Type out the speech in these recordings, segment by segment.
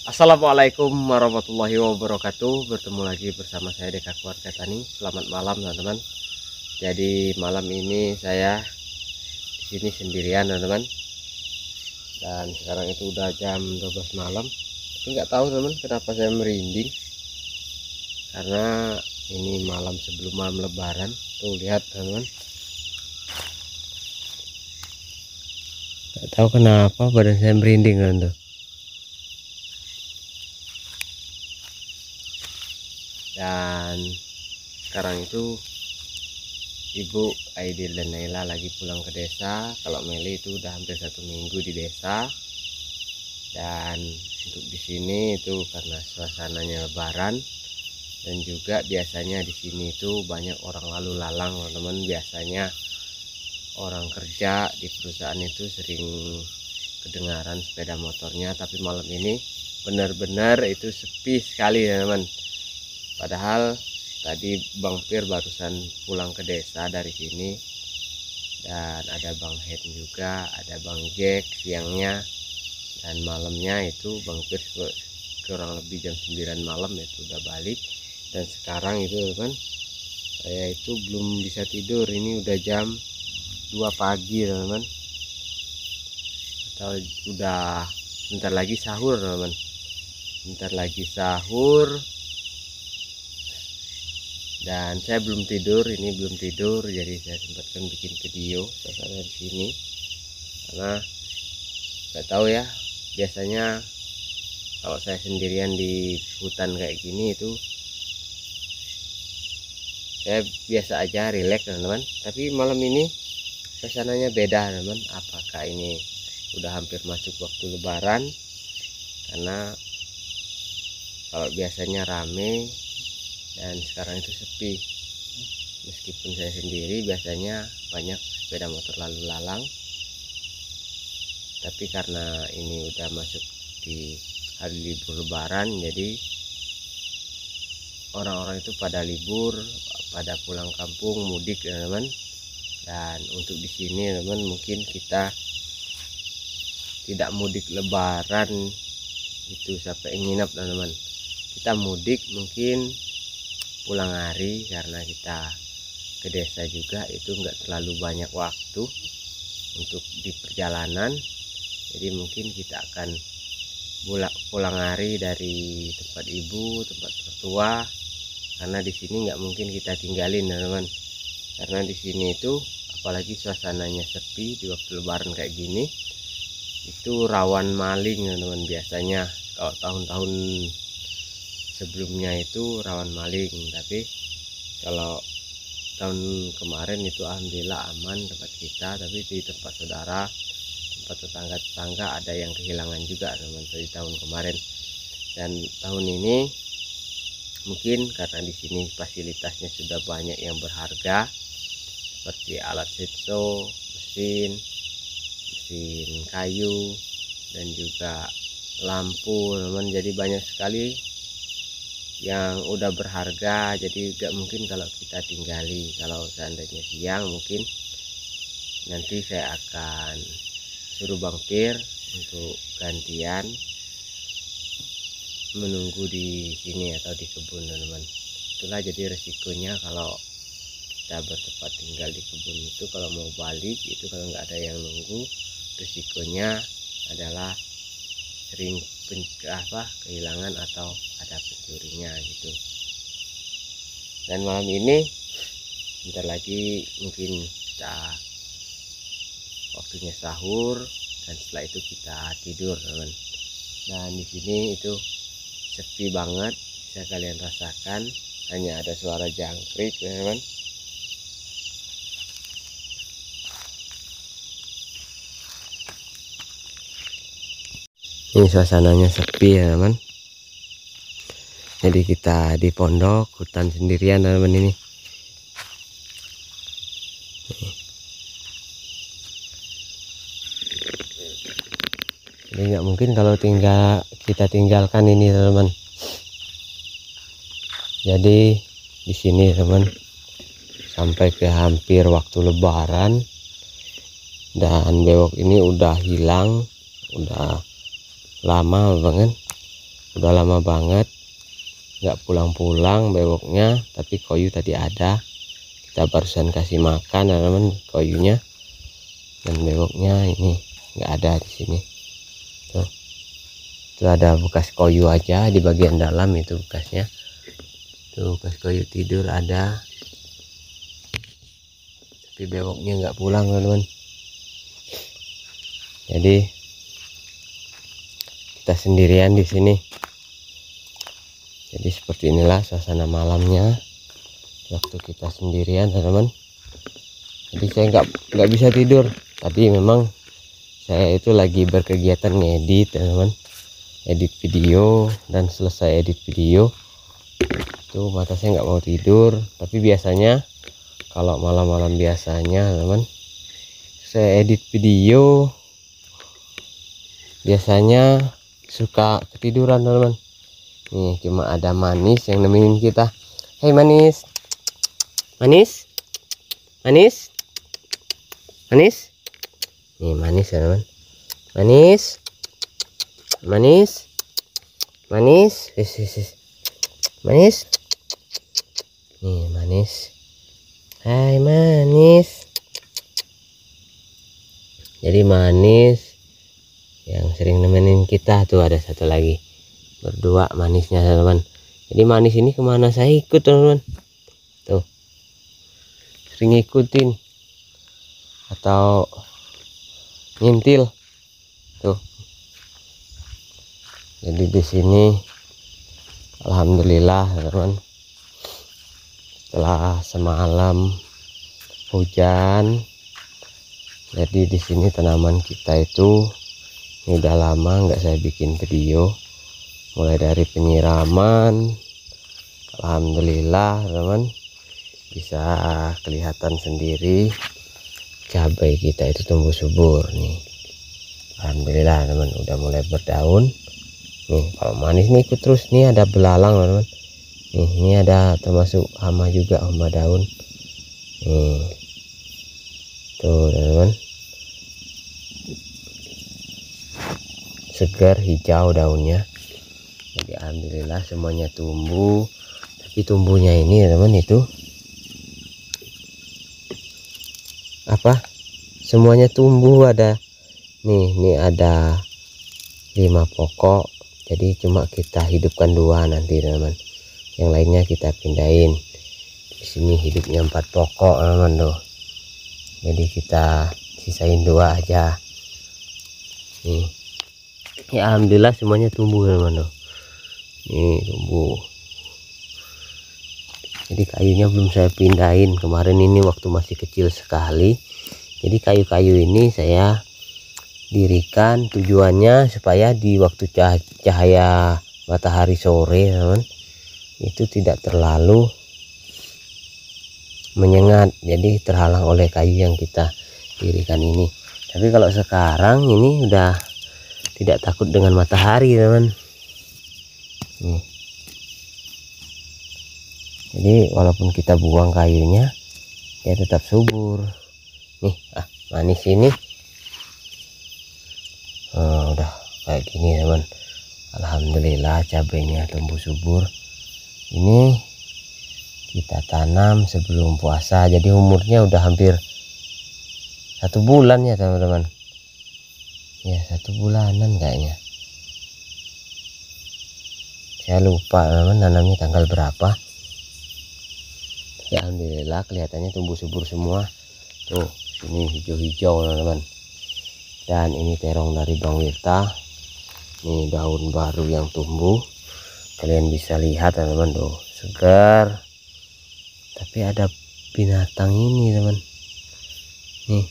Assalamualaikum warahmatullahi wabarakatuh. Bertemu lagi bersama saya Deka Keluarga Tani. Selamat malam teman-teman. Jadi malam ini saya di sini sendirian teman-teman. Dan sekarang itu udah jam 12 malam. Tapi nggak tahu teman kenapa saya merinding. Karena ini malam sebelum malam Lebaran. Tuh lihat teman-teman. Nggak tahu kenapa badan saya merinding teman-teman. Dan sekarang itu Ibu Aidil dan Naila lagi pulang ke desa. Kalau Meli itu udah hampir 1 minggu di desa. Dan untuk di sini itu karena suasananya Lebaran, dan juga biasanya di sini itu banyak orang lalu lalang teman-teman. Biasanya orang kerja di perusahaan itu sering kedengaran sepeda motornya, tapi malam ini benar-benar itu sepi sekali teman-teman. Padahal tadi Bang Pir barusan pulang ke desa dari sini, dan ada Bang Hen juga, ada Bang Jack siangnya, dan malamnya itu Bang Pir kurang lebih jam 9 malam itu udah balik. Dan sekarang itu kan saya itu belum bisa tidur, ini udah jam 2 pagi teman-teman, atau udah bentar lagi sahur teman-teman, bentar lagi sahur. Dan saya belum tidur, ini belum tidur, jadi saya sempatkan bikin video suasana di sini karena nggak tahu ya, biasanya kalau saya sendirian di hutan kayak gini itu saya biasa aja rileks teman-teman. Tapi malam ini suasananya beda teman-teman. Apakah ini udah hampir masuk waktu Lebaran? Karena kalau biasanya rame dan sekarang itu sepi. Meskipun saya sendiri biasanya banyak sepeda motor lalu lalang, tapi karena ini udah masuk di hari libur Lebaran, jadi orang-orang itu pada libur, pada pulang kampung, mudik teman-teman. Dan untuk di sini teman, mungkin kita tidak mudik Lebaran itu sampai nginep teman-teman. Kita mudik mungkin pulang hari, karena kita ke desa juga itu enggak terlalu banyak waktu untuk di perjalanan. Jadi mungkin kita akan pulang hari dari tempat ibu, tempat mertua, karena di sini nggak mungkin kita tinggalin teman-teman. Karena di sini itu apalagi suasananya sepi di waktu Lebaran kayak gini, itu rawan maling teman-teman. Biasanya kalau tahun-tahun sebelumnya itu rawan maling, tapi kalau tahun kemarin itu alhamdulillah aman tempat kita. Tapi di tempat saudara, tempat tetangga-tetangga ada yang kehilangan juga teman-teman di tahun kemarin. Dan tahun ini mungkin karena di sini fasilitasnya sudah banyak yang berharga, seperti alat sitso, mesin kayu, dan juga lampu teman. Jadi banyak sekali yang udah berharga, jadi gak mungkin kalau kita tinggali. Kalau seandainya siang mungkin nanti saya akan suruh Bang Pir untuk gantian menunggu di sini atau di kebun teman-teman. Itulah jadi resikonya kalau kita bertempat tinggal di kebun itu, kalau mau balik itu kalau nggak ada yang nunggu, risikonya adalah sering kehilangan atau ada pencurinya gitu. Dan malam ini bentar lagi mungkin kita waktunya sahur, dan setelah itu kita tidur teman. Dan di sini itu sepi banget, bisa kalian rasakan, hanya ada suara jangkrik teman. Ini suasananya sepi ya teman. Jadi kita di pondok hutan sendirian teman ini. Jadi nggak mungkin kalau kita tinggalkan ini teman. Jadi di sini teman sampai ke hampir waktu Lebaran, dan bewok ini udah hilang, udah lama banget. udah lama banget nggak pulang-pulang bewoknya, tapi koyu tadi ada, kita barusan kasih makan teman-teman koyunya, dan bewoknya ini nggak ada di sini. Tuh, itu ada bekas koyu aja di bagian dalam, itu bekasnya tuh, bekas koyu tidur ada, tapi bewoknya nggak pulang teman-teman. Jadi kita sendirian di sini. Jadi seperti inilah suasana malamnya waktu kita sendirian teman-teman. Jadi saya nggak bisa tidur tadi, memang saya itu lagi berkegiatan ngedit teman-teman, edit video, dan selesai edit video tuh mata saya nggak mau tidur. Tapi biasanya kalau malam-malam biasanya teman-teman saya edit video biasanya suka ketiduran teman-teman. Nih cuma ada Manis yang nemenin kita. Hei Manis, Manis, Manis, Manis. Nih Manis ya teman, Manis, Manis, Manis, Manis. Nih Manis. Hai Manis. Jadi Manis yang sering nemenin kita tuh, ada satu lagi, berdua Manisnya teman-teman. Jadi Manis ini kemana saya ikut teman-teman, tuh sering ikutin atau ngintil tuh. Jadi di sini alhamdulillah teman-teman, setelah semalam hujan, jadi di sini tanaman kita itu ini udah lama nggak saya bikin video, mulai dari penyiraman. Alhamdulillah teman, bisa kelihatan sendiri cabai kita itu tumbuh subur nih. Alhamdulillah teman, udah mulai berdaun nih. Kalau Manis nih ikut terus, nih ada belalang teman, nih ini ada termasuk hama juga, hama daun nih tuh teman, segar hijau daunnya. Jadi alhamdulillah semuanya tumbuh. Tapi tumbuhnya ini ya teman, itu apa, semuanya tumbuh. Ada nih ada 5 pokok, jadi cuma kita hidupkan 2 nanti teman, yang lainnya kita pindahin. Di sini hidupnya 4 pokok teman tuh, jadi kita sisain 2 aja nih. Ya alhamdulillah semuanya tumbuh teman tuh, nih tumbuh. Jadi kayunya belum saya pindahin kemarin ini waktu masih kecil sekali. Jadi kayu-kayu ini saya dirikan tujuannya supaya di waktu cahaya matahari sore teman, itu tidak terlalu menyengat, jadi terhalang oleh kayu yang kita dirikan ini. Tapi kalau sekarang ini udah tidak takut dengan matahari teman. Nih. Jadi walaupun kita buang kayunya, dia tetap subur. Nih Manis ini udah kayak gini teman. Alhamdulillah cabainya tumbuh subur. Ini kita tanam sebelum puasa, jadi umurnya udah hampir 1 bulan ya teman-teman. Ya 1 bulanan kayaknya, saya lupa teman nanamnya tanggal berapa. Ya alhamdulillah kelihatannya tumbuh subur semua tuh. Sini hijau-hijau teman-teman, dan ini terong dari Bang Wirta. Ini daun baru yang tumbuh, kalian bisa lihat teman-teman tuh, segar. Tapi ada binatang ini teman, nih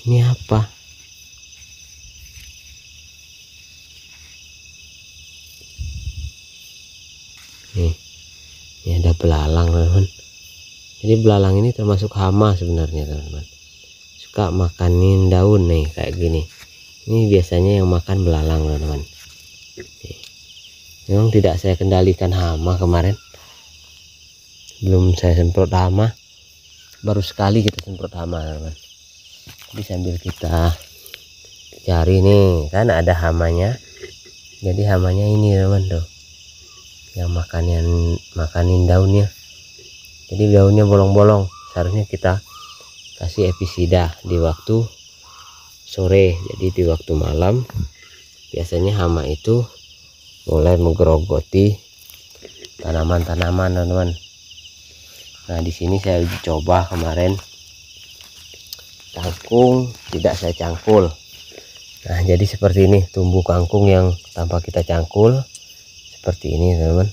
ini apa, nih ini ada belalang teman. Jadi belalang ini termasuk hama sebenarnya teman-teman, suka makanin daun nih kayak gini. Ini biasanya yang makan belalang teman-teman. Memang tidak saya kendalikan hama kemarin, belum saya semprot hama, baru sekali kita semprot hama teman. Jadi sambil kita cari nih, kan ada hamanya, Jadi hamanya ini teman tuh, yang makanin daunnya. Jadi daunnya bolong-bolong, seharusnya kita kasih episida di waktu sore. Jadi di waktu malam biasanya hama itu mulai menggerogoti tanaman-tanaman teman-teman. Nah di sini saya uji coba kemarin, kangkung tidak saya cangkul. Nah jadi seperti ini tumbuh kangkung yang tanpa kita cangkul, seperti ini teman-teman.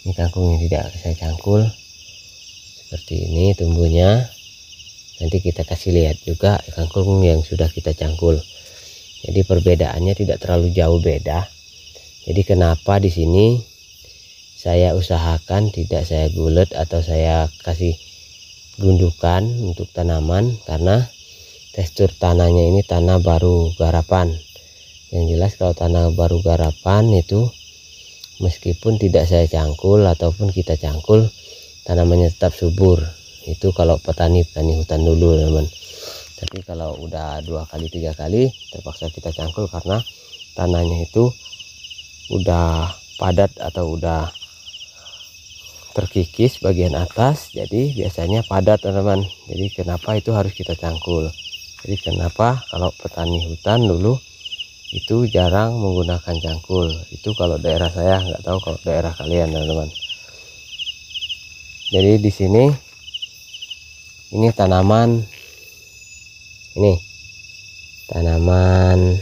Ini kangkung yang tidak saya cangkul, seperti ini tumbuhnya. Nanti kita kasih lihat juga kangkung yang sudah kita cangkul. Jadi perbedaannya tidak terlalu jauh beda. Jadi kenapa di sini saya usahakan tidak saya gulet atau saya kasih gundukan untuk tanaman, karena tekstur tanahnya ini tanah baru garapan. Yang jelas kalau tanah baru garapan itu meskipun tidak saya cangkul ataupun kita cangkul, tanamannya tetap subur. Itu kalau petani hutan dulu teman. Tapi kalau udah 2 kali 3 kali terpaksa kita cangkul karena tanahnya itu udah padat atau udah terkikis bagian atas, jadi biasanya padat teman-teman. Jadi kenapa itu harus kita cangkul. Jadi kenapa kalau petani hutan dulu itu jarang menggunakan cangkul. Itu kalau daerah saya, nggak tahu kalau daerah kalian teman-teman. Jadi di sini ini tanaman, ini tanaman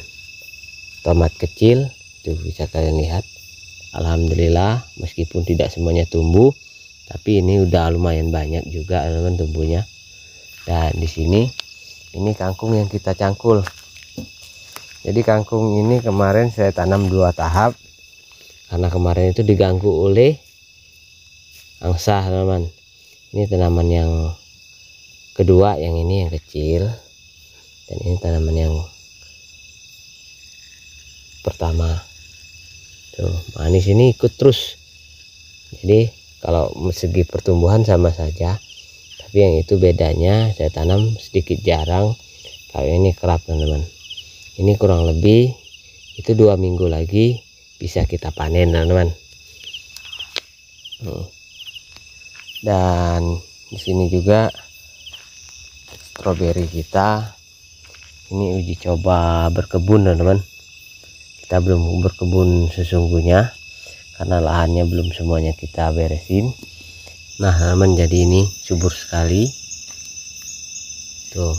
tomat kecil, tuh bisa kalian lihat. Alhamdulillah meskipun tidak semuanya tumbuh, tapi ini udah lumayan banyak juga teman-teman tumbuhnya. Dan di sini ini kangkung yang kita cangkul. Jadi kangkung ini kemarin saya tanam 2 tahap karena kemarin itu diganggu oleh angsa teman-teman. Ini tanaman yang kedua, yang ini yang kecil, dan ini tanaman yang pertama. Tuh manis ini ikut terus. Jadi kalau segi pertumbuhan sama saja, tapi yang itu bedanya saya tanam sedikit jarang, kalau ini kerap teman-teman. Ini kurang lebih itu 2 minggu lagi bisa kita panen teman-teman. Dan di sini juga stroberi kita, ini uji coba berkebun teman-teman. Kita belum berkebun sesungguhnya karena lahannya belum semuanya kita beresin. Nah teman-teman, jadi ini subur sekali tuh.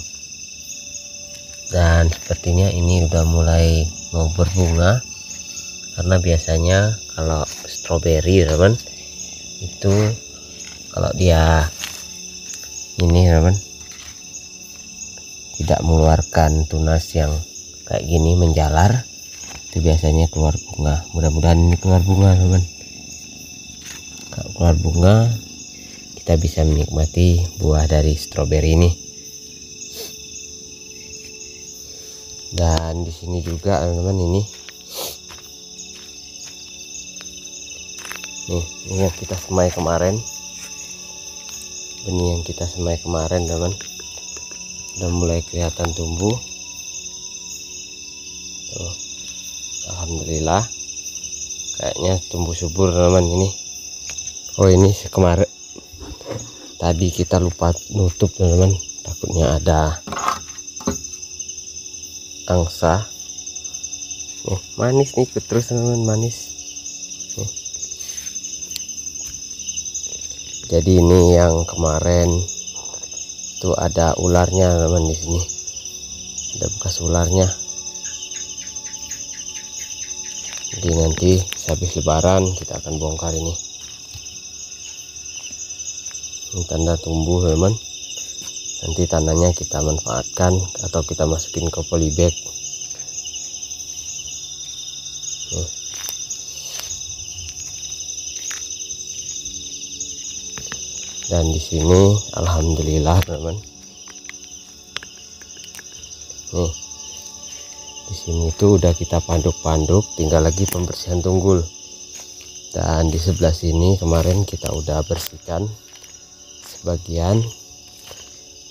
Dan sepertinya ini udah mulai mau berbunga, karena biasanya kalau stroberi teman itu kalau dia ini teman tidak mengeluarkan tunas yang kayak gini menjalar, itu biasanya keluar bunga. Mudah-mudahan ini keluar bunga teman. Kalau keluar bunga kita bisa menikmati buah dari stroberi ini. Dan di sini juga teman-teman, ini yang kita semai kemarin, benih yang kita semai kemarin teman, udah mulai kelihatan tumbuh. Tuh, alhamdulillah kayaknya tumbuh subur teman ini. Oh ini kemarin tadi kita lupa nutup teman-teman, takutnya ada angsa. Nih manis nih, ikut terus teman-teman, manis nih. Jadi ini yang kemarin itu ada ularnya teman, di sini ada bekas ularnya. Jadi nanti habis lebaran kita akan bongkar ini. Ini tanda tumbuh teman. Nanti tanahnya kita manfaatkan atau kita masukin ke polybag. Dan di sini alhamdulillah teman. Nih di sini tuh udah kita panduk-panduk, tinggal lagi pembersihan tunggul. Dan di sebelah sini kemarin kita udah bersihkan sebagian,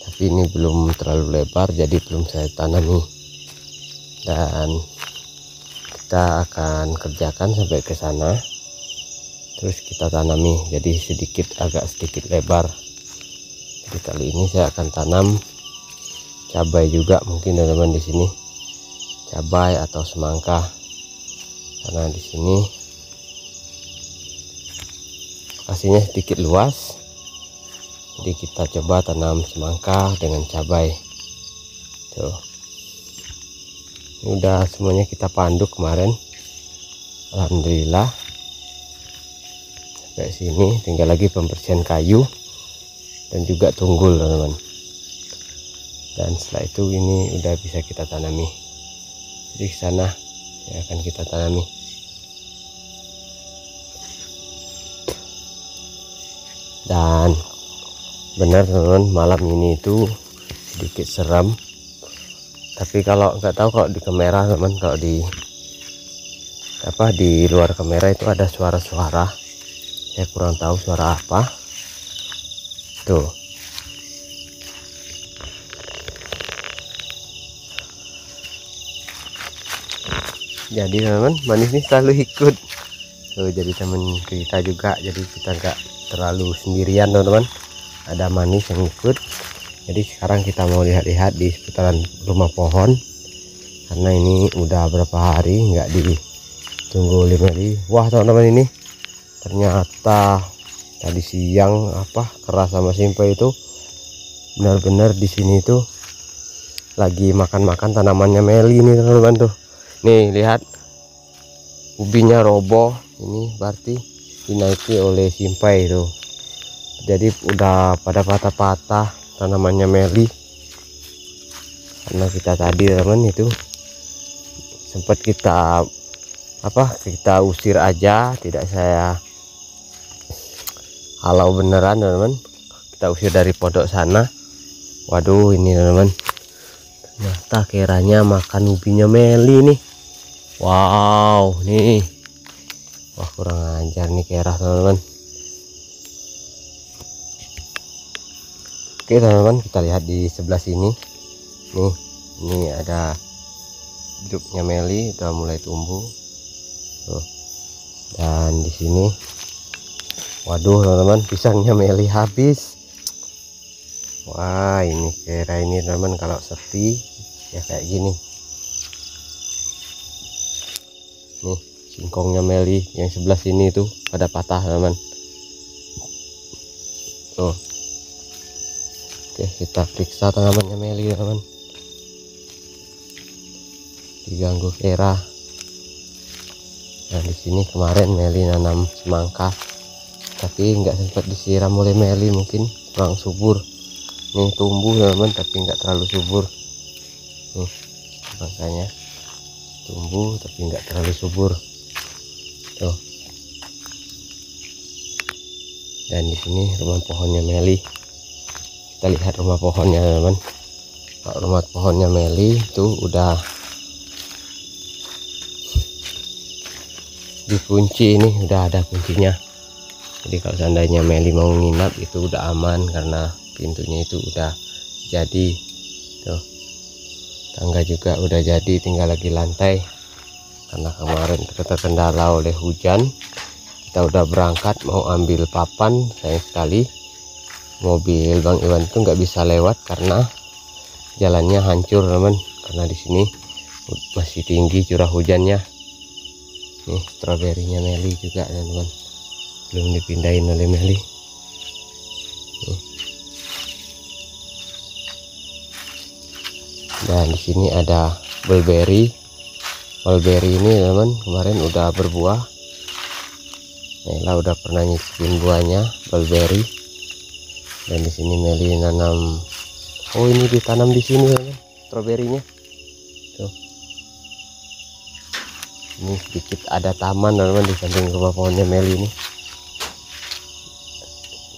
tapi ini belum terlalu lebar jadi belum saya tanami. Dan kita akan kerjakan sampai ke sana, terus kita tanami. Jadi agak sedikit lebar. Jadi kali ini saya akan tanam cabai juga mungkin teman-teman di sini, cabai atau semangka, karena di sini lokasinya sedikit luas. Jadi kita coba tanam semangka dengan cabai. Tuh, ini udah semuanya kita panduk kemarin, alhamdulillah. Sampai sini tinggal lagi pembersihan kayu dan juga tunggul teman-teman. Dan setelah itu ini udah bisa kita tanami. Jadi ke sana yang akan kita tanami. Dan benar teman-teman, malam ini itu sedikit seram. Tapi kalau nggak tahu, kalau di kamera teman, kalau di luar kamera itu ada suara-suara. Saya kurang tahu suara apa. Tuh. Jadi teman-teman, manis ini selalu ikut. Tuh, jadi teman kita juga. Jadi kita nggak terlalu sendirian teman-teman. Ada manis yang ikut. Jadi sekarang kita mau lihat-lihat di seputaran rumah pohon, karena ini udah berapa hari nggak ditunggu oleh Meli. Wah teman-teman, ini ternyata tadi siang keras sama Simpe itu benar-benar di sini tuh lagi makan-makan tanamannya Meli ini teman-teman. Tuh nih lihat, ubinya roboh. Ini berarti dinaiki oleh Simpe itu. Jadi udah pada patah-patah tanamannya Meli, karena kita tadi teman itu sempat kita usir aja, tidak saya halau beneran teman-teman. Kita usir dari pondok sana. Waduh, ini teman-teman, ternyata keranya makan ubinya Meli nih. Wow, nih, wah kurang ajar nih kera teman-teman. Oke teman-teman, kita lihat di sebelah sini nih, ini ada hidupnya Meli udah mulai tumbuh tuh. Dan di sini, waduh teman-teman, pisangnya Meli habis. Wah, ini kira ini teman-teman, kalau sepi ya kayak gini nih. Singkongnya Meli yang sebelah sini itu pada patah teman-teman. Tuh, oke, kita periksa tanamannya Meli teman-teman. Diganggu kera. Nah di sini kemarin Meli nanam semangka, tapi nggak sempat disiram oleh Meli, mungkin kurang subur. Nih tumbuh teman-teman, tapi nggak terlalu subur. Nih makanya tumbuh tapi nggak terlalu subur. Tuh. Dan di sini rumah pohonnya Meli. Kita lihat rumah pohonnya teman-teman. Kalau rumah pohonnya Meli itu udah dikunci, ini udah ada kuncinya. Jadi kalau seandainya Meli mau nginap itu udah aman, karena pintunya itu udah jadi. Tuh, tangga juga udah jadi, tinggal lagi lantai. Karena kemarin terkendala oleh hujan, kita udah berangkat mau ambil papan, sayang sekali mobil Bang Iwan itu nggak bisa lewat karena jalannya hancur teman, karena di sini masih tinggi curah hujannya. Nih stroberinya Meli juga teman-teman, belum dipindahin oleh Meli. Nih. Dan di sini ada mulberry. Mulberry ini teman kemarin udah berbuah. Nela udah pernah nyicipin buahnya mulberry. Dan di sini Meli nanam. Oh, ini ditanam di sini teman, stroberinya. Tuh. Ini sedikit ada taman teman di samping rumah pohonnya Meli ini.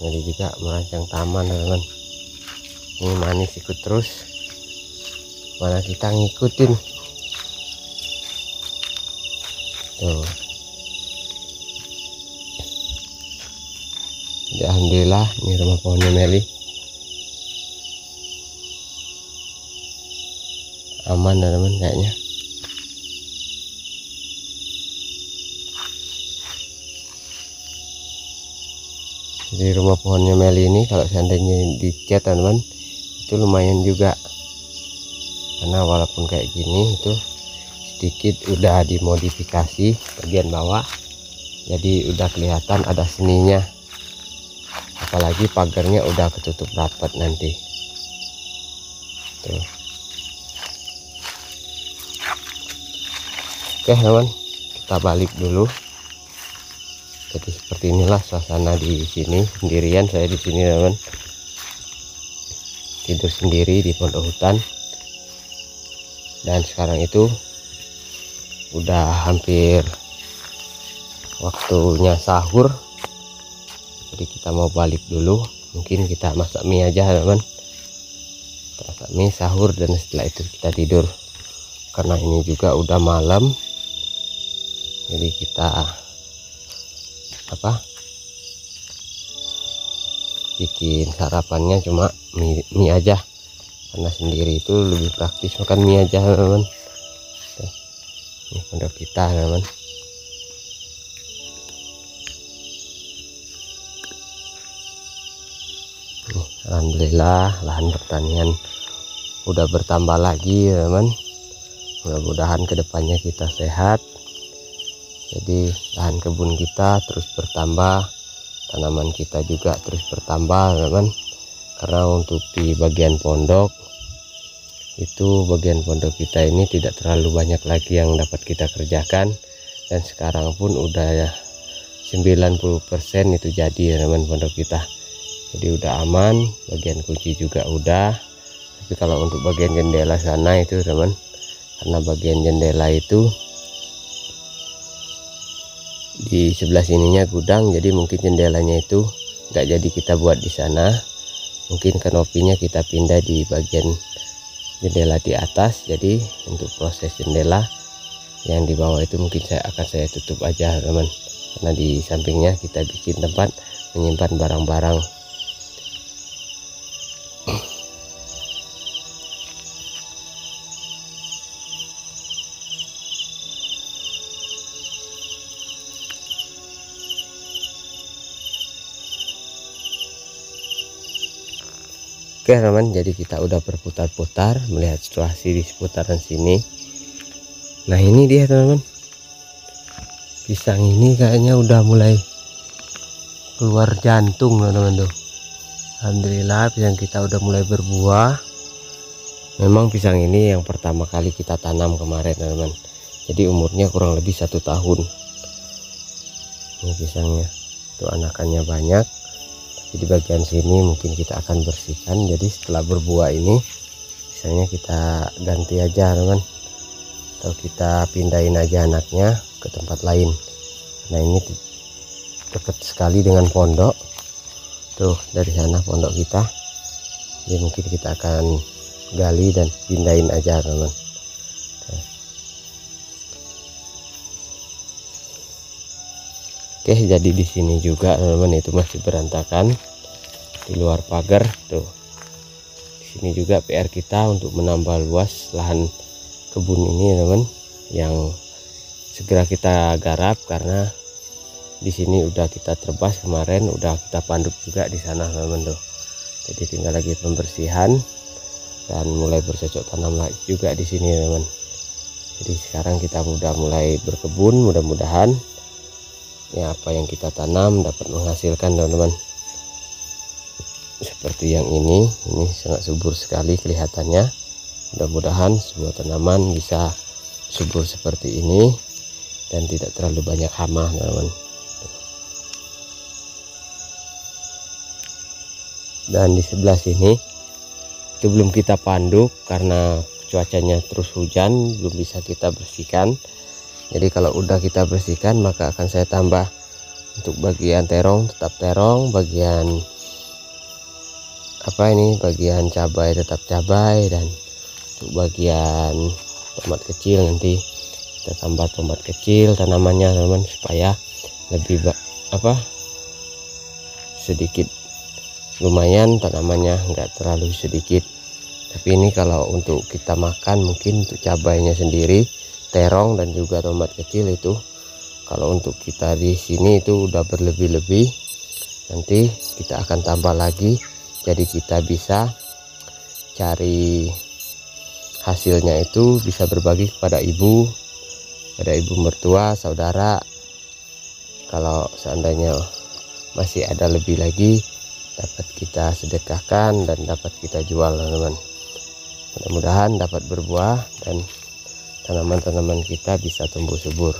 Meli juga merancang taman teman. Ini manis ikut terus, mana kita ngikutin. Tuh. Ya, alhamdulillah ini rumah pohonnya Meli aman teman-teman kayaknya. Di rumah pohonnya Meli ini kalau seandainya dicat teman-teman itu lumayan juga, karena walaupun kayak gini itu sedikit udah dimodifikasi bagian bawah, jadi udah kelihatan ada seninya, apalagi pagarnya udah ketutup rapat nanti tuh. Oke teman, kita balik dulu. Jadi seperti inilah suasana di sini, sendirian saya di sini teman, tidur sendiri di pondok hutan. Dan sekarang itu udah hampir waktunya sahur, jadi kita mau balik dulu. Mungkin kita masak mie aja teman, kita masak mie sahur, dan setelah itu kita tidur karena ini juga udah malam. Jadi kita bikin sarapannya cuma mie aja, karena sendiri itu lebih praktis makan mie aja teman. Ini pondok kita teman. Alhamdulillah lahan pertanian udah bertambah lagi teman. Mudah-mudahan kedepannya kita sehat, jadi lahan kebun kita terus bertambah, tanaman kita juga terus bertambah teman. Karena untuk di bagian pondok itu, bagian pondok kita ini tidak terlalu banyak lagi yang dapat kita kerjakan, dan sekarang pun udah 90% itu jadi teman pondok kita. Jadi udah aman, bagian kunci juga udah. Tapi kalau untuk bagian jendela sana itu teman, karena bagian jendela itu di sebelah sininya gudang, jadi mungkin jendelanya itu nggak jadi kita buat di sana. Mungkin kanopinya kita pindah di bagian jendela di atas. Jadi untuk proses jendela yang di bawah itu mungkin saya tutup aja teman, karena di sampingnya kita bikin tempat menyimpan barang-barang. Oke teman, jadi kita udah berputar-putar melihat situasi di seputaran sini. Nah ini dia teman-teman, pisang ini kayaknya udah mulai keluar jantung teman-teman tuh. Alhamdulillah pisang kita udah mulai berbuah. Memang pisang ini yang pertama kali kita tanam kemarin teman-teman, jadi umurnya kurang lebih 1 tahun. Ini pisangnya tuh, anakannya banyak. Di bagian sini mungkin kita akan bersihkan. Jadi setelah berbuah ini misalnya kita ganti aja teman, atau kita pindahin aja anaknya ke tempat lain. Nah ini dekat sekali dengan pondok tuh, dari sana pondok kita. Jadi mungkin kita akan gali dan pindahin aja teman. Oke, jadi di sini juga teman-teman itu masih berantakan di luar pagar tuh. Di sini juga PR kita untuk menambah luas lahan kebun ini teman, yang segera kita garap, karena di sini udah kita terbas kemarin, udah kita panduk juga di sana teman-teman tuh. Jadi tinggal lagi pembersihan dan mulai bercocok tanam lagi juga di sini teman. Jadi sekarang kita udah mulai berkebun, mudah-mudahan ya apa yang kita tanam dapat menghasilkan teman-teman. Seperti yang ini sangat subur sekali kelihatannya. Mudah-mudahan sebuah tanaman bisa subur seperti ini dan tidak terlalu banyak hama teman-teman. Dan di sebelah sini itu belum kita panduk karena cuacanya terus hujan, belum bisa kita bersihkan. Jadi kalau udah kita bersihkan maka akan saya tambah untuk bagian terong tetap terong, bagian bagian cabai tetap cabai, dan untuk bagian tomat kecil nanti kita tambah tomat kecil tanamannya teman, supaya lebih sedikit, lumayan tanamannya nggak terlalu sedikit. Tapi ini kalau untuk kita makan, mungkin untuk cabainya sendiri, terong dan juga tomat kecil itu kalau untuk kita di sini itu udah berlebih-lebih. Nanti kita akan tambah lagi, jadi kita bisa cari hasilnya itu bisa berbagi kepada ibu mertua, saudara. Kalau seandainya masih ada lebih lagi, dapat kita sedekahkan dan dapat kita jual, teman-teman. Mudah-mudahan dapat berbuah dan tanaman-tanaman kita bisa tumbuh subur.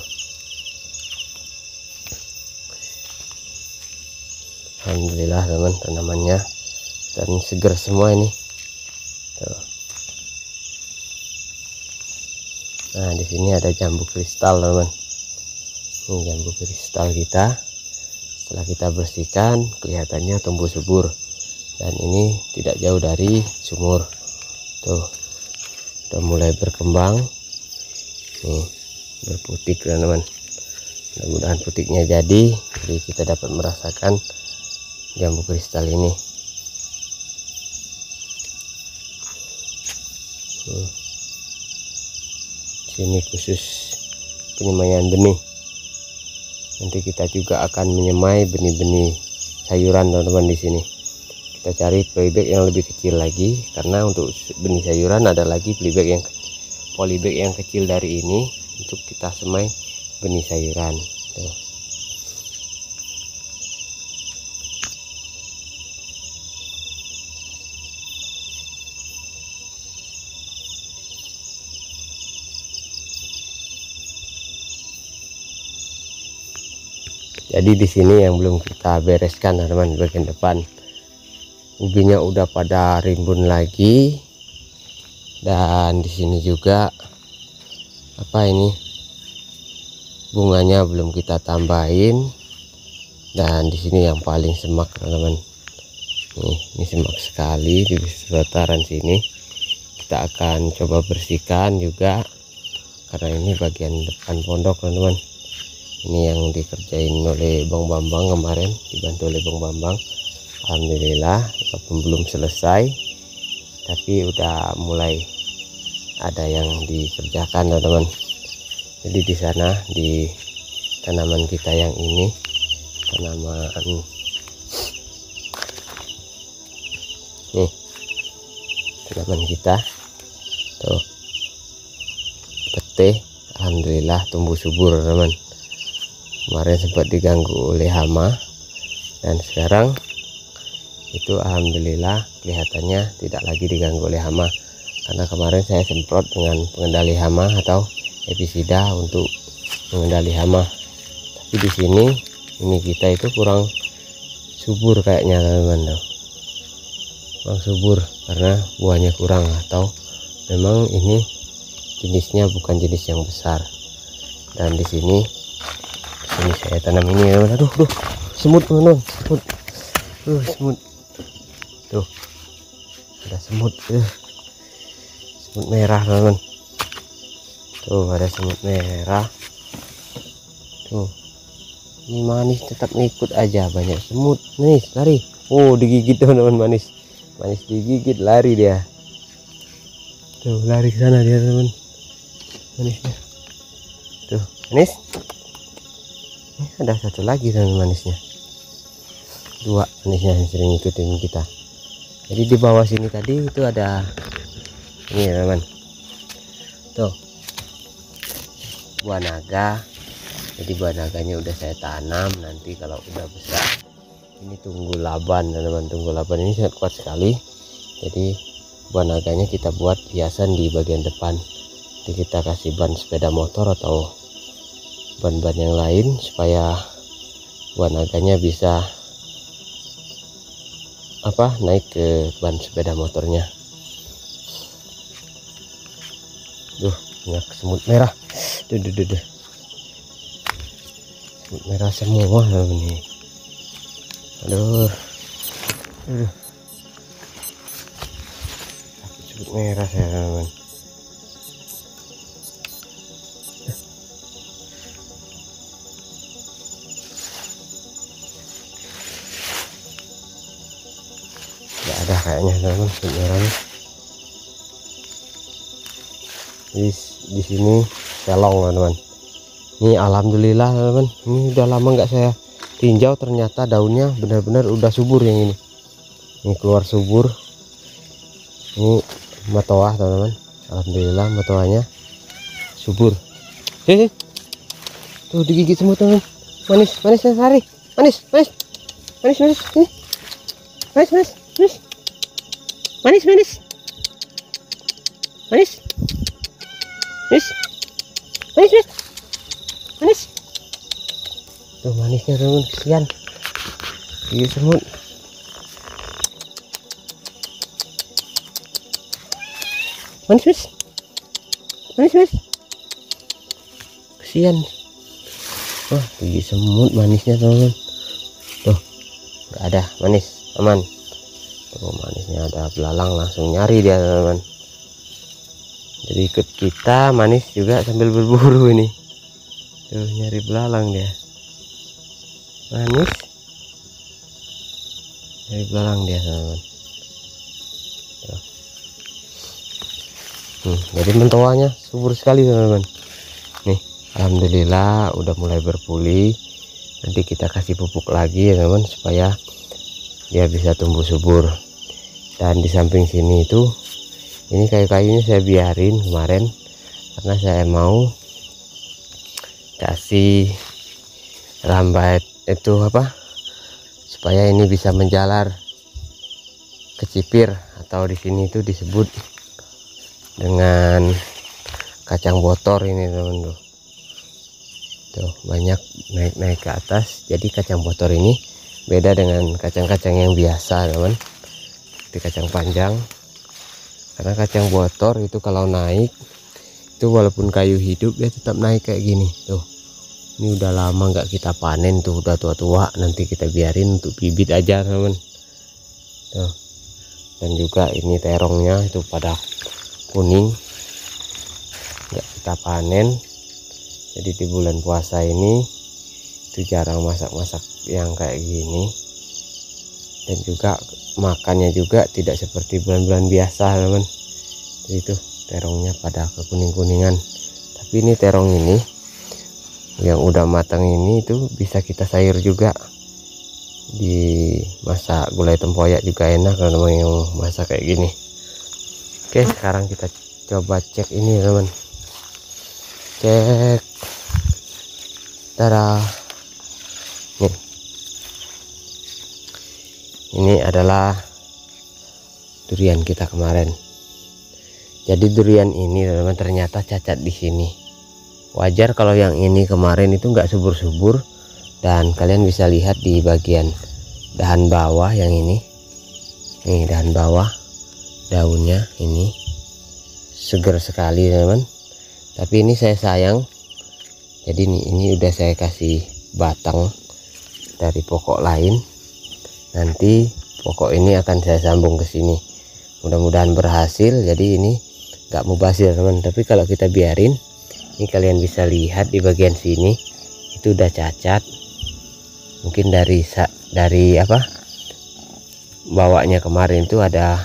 Alhamdulillah teman, tanamannya dan segar semua ini. Tuh. Nah, di sini ada jambu kristal, teman. Ini jambu kristal kita. Setelah kita bersihkan, kelihatannya tumbuh subur. Dan ini tidak jauh dari sumur. Tuh, udah mulai berkembang. Nih, berputik, teman-teman. Mudah-mudahan putiknya jadi kita dapat merasakan jambu kristal ini. Sini khusus penyemaian benih. Nanti kita juga akan menyemai benih-benih sayuran, teman-teman. Di sini kita cari polybag yang lebih kecil lagi, karena untuk benih sayuran ada lagi polybag yang kecil dari ini untuk kita semai benih sayuran. Tuh. Jadi di sini yang belum kita bereskan, teman-teman, bagian depan ubinya udah pada rimbun lagi, dan di sini juga ini bunganya belum kita tambahin, dan di sini yang paling semak, teman-teman. Ini semak sekali di sekitaran sini. Kita akan coba bersihkan juga, karena ini bagian depan pondok, teman-teman. Ini yang dikerjain oleh Bang Bambang kemarin, dibantu oleh Bang Bambang. Alhamdulillah, walaupun belum selesai, tapi udah mulai ada yang dikerjakan, teman-teman. Jadi di sana, di tanaman kita yang ini, tanaman kita tuh, pete, alhamdulillah tumbuh subur, teman. Kemarin sempat diganggu oleh hama, dan sekarang itu alhamdulillah kelihatannya tidak lagi diganggu oleh hama, karena kemarin saya semprot dengan pengendali hama atau herbisida untuk mengendali hama. Tapi di sini ini kita itu kurang subur kayaknya, teman-teman. Kurang subur karena buahnya kurang, atau memang ini jenisnya bukan jenis yang besar. Dan di sini saya tanam ini, teman. Aduh, semut, teman-teman, semut. Tuh, ada semut, semut merah, teman-teman. Tuh, ada semut merah. Tuh, ini manis tetap ngikut aja, banyak semut. Nih, lari. Oh, digigit, teman-teman. Manis digigit, lari dia. Tuh, lari ke sana dia, teman. Manisnya. Tuh, manis. Ada satu lagi, teman, manisnya. Dua manisnya yang sering ikutin kita. Jadi di bawah sini tadi itu ada ini, teman. Tuh, buah naga. Jadi buah naganya udah saya tanam. Nanti kalau udah besar, ini tunggu laban, teman-teman. Tunggu laban ini sangat kuat sekali. Jadi buah naganya kita buat hiasan di bagian depan. Jadi kita kasih ban sepeda motor atau ban-ban yang lain supaya buah naganya bisa naik ke ban sepeda motornya. Banyak semut merah. Duh. Semut merah semua ini. Aduh. Semut merah saya, teman. Nggak ada kayaknya, teman, semut merahnya. Di sini selong, teman. Ini alhamdulillah, teman. Ini udah lama nggak saya tinjau ternyata daunnya benar-benar udah subur yang ini keluar subur. Ini matoa teman-teman, alhamdulillah matoanya subur. Tuh digigit semua teman, manis sari, manis ini, manis manis tuh manisnya teman, kesian gigit semut. Manis kesian. Wah, gigi semut manisnya teman-teman. Tuh nggak ada, manis aman. Tuh manisnya ada belalang, langsung nyari dia teman-teman. Jadi ikut kita manis juga sambil berburu ini. Tuh nyari belalang dia, manis nyari belalang dia teman-teman. Jadi mentoanya subur sekali teman-teman. Nih alhamdulillah udah mulai berpulih. Nanti kita kasih pupuk lagi ya teman, supaya dia bisa tumbuh subur. Dan di samping sini itu, ini kayu-kayunya saya biarin kemarin karena saya mau kasih lambat itu apa, supaya ini bisa menjalar ke cipir, atau di sini itu disebut dengan kacang botor ini teman-teman. Tuh banyak naik ke atas. Jadi kacang botor ini beda dengan kacang-kacang yang biasa teman, seperti kacang panjang. Karena kacang botor itu kalau naik itu walaupun kayu hidup dia tetap naik kayak gini. Tuh ini udah lama nggak kita panen, tuh udah tua-tua, nanti kita biarin untuk bibit aja teman. Tuh, dan juga ini terongnya itu pada kuning, nggak kita panen. Jadi di bulan puasa ini itu jarang masak-masak yang kayak gini, dan juga makannya juga tidak seperti bulan-bulan biasa teman. Jadi itu terongnya pada kekuning-kuningan. Tapi ini terong ini yang udah matang ini itu bisa kita sayur juga, dimasak gulai tempoyak juga enak kalau yang masak kayak gini. Oke, sekarang kita coba cek ini teman, cek darah. Nih, ini adalah durian kita kemarin. Jadi durian ini teman ternyata cacat di sini. Wajar kalau yang ini kemarin itu nggak subur-subur, dan kalian bisa lihat di bagian dahan bawah yang ini. Nih dahan bawah, daunnya ini seger sekali teman. Tapi ini saya sayang, jadi ini udah saya kasih batang dari pokok lain. Nanti pokok ini akan saya sambung ke sini, mudah-mudahan berhasil. Jadi ini nggak mubazir teman. Tapi kalau kita biarin, ini kalian bisa lihat di bagian sini itu udah cacat. Mungkin dari apa, bawahnya kemarin itu ada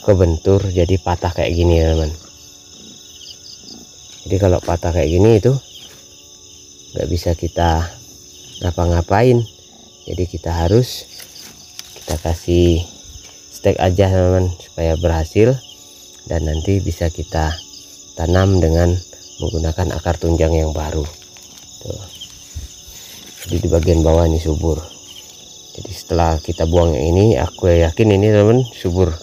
kebentur, jadi patah kayak gini teman. Jadi kalau patah kayak gini itu nggak bisa kita ngapa-ngapain. Jadi kita harus kasih stek aja teman, supaya berhasil, dan nanti bisa kita tanam dengan menggunakan akar tunjang yang baru. Tuh. Jadi di bagian bawah ini subur. Jadi setelah kita buang yang ini, aku yakin ini teman subur.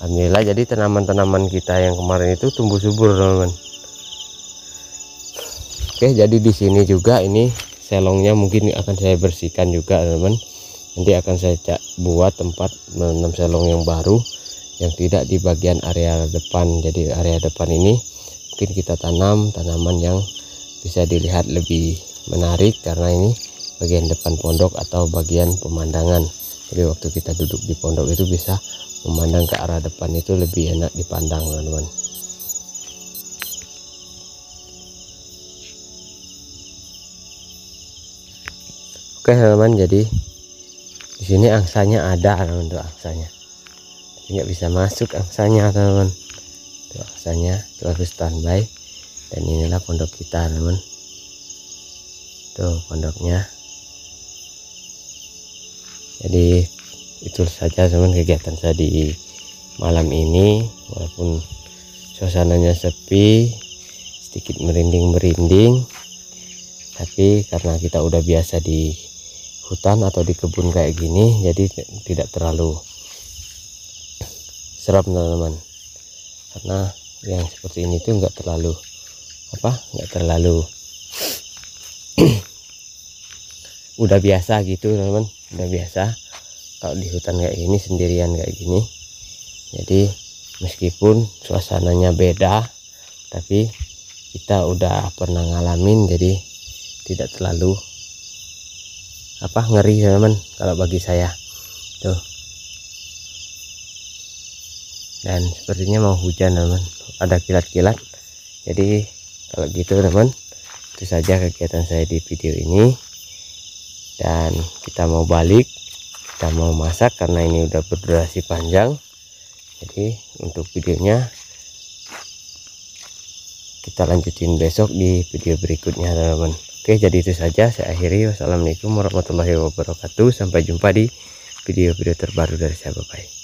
Alhamdulillah, jadi tanaman-tanaman kita yang kemarin itu tumbuh subur teman. Oke, jadi di sini juga ini selongnya mungkin akan saya bersihkan juga teman. Nanti akan saya buat tempat menanam selong yang baru yang tidak di bagian area depan. Jadi area depan ini mungkin kita tanam tanaman yang bisa dilihat lebih menarik, karena ini bagian depan pondok atau bagian pemandangan. Jadi waktu kita duduk di pondok itu bisa memandang ke arah depan, itu lebih enak dipandang teman-teman. Oke teman-teman, jadi di sini angsanya ada teman, tuh angsanya. Tapi nggak bisa masuk angsanya teman. Tuh angsanya itu harus standby. Dan inilah pondok kita teman. tuh pondoknya. Jadi itu saja teman kegiatan saya di malam ini, walaupun suasananya sepi, sedikit merinding-merinding, tapi karena kita udah biasa di hutan atau di kebun kayak gini, jadi tidak terlalu seram teman-teman. Karena yang seperti ini tuh nggak terlalu udah biasa gitu teman-teman, udah biasa kalau di hutan kayak gini, sendirian kayak gini. Jadi meskipun suasananya beda, tapi kita udah pernah ngalamin, jadi tidak terlalu ngeri teman-teman kalau bagi saya tuh. Dan sepertinya mau hujan teman, ada kilat-kilat. Jadi kalau gitu teman, itu saja kegiatan saya di video ini. Dan kita mau balik, kita mau masak karena ini udah berdurasi panjang. Jadi untuk videonya kita lanjutin besok di video berikutnya teman-teman. Oke, jadi itu saja saya akhiri. Wassalamualaikum warahmatullahi wabarakatuh. Sampai jumpa di video-video terbaru dari saya. Bye bye.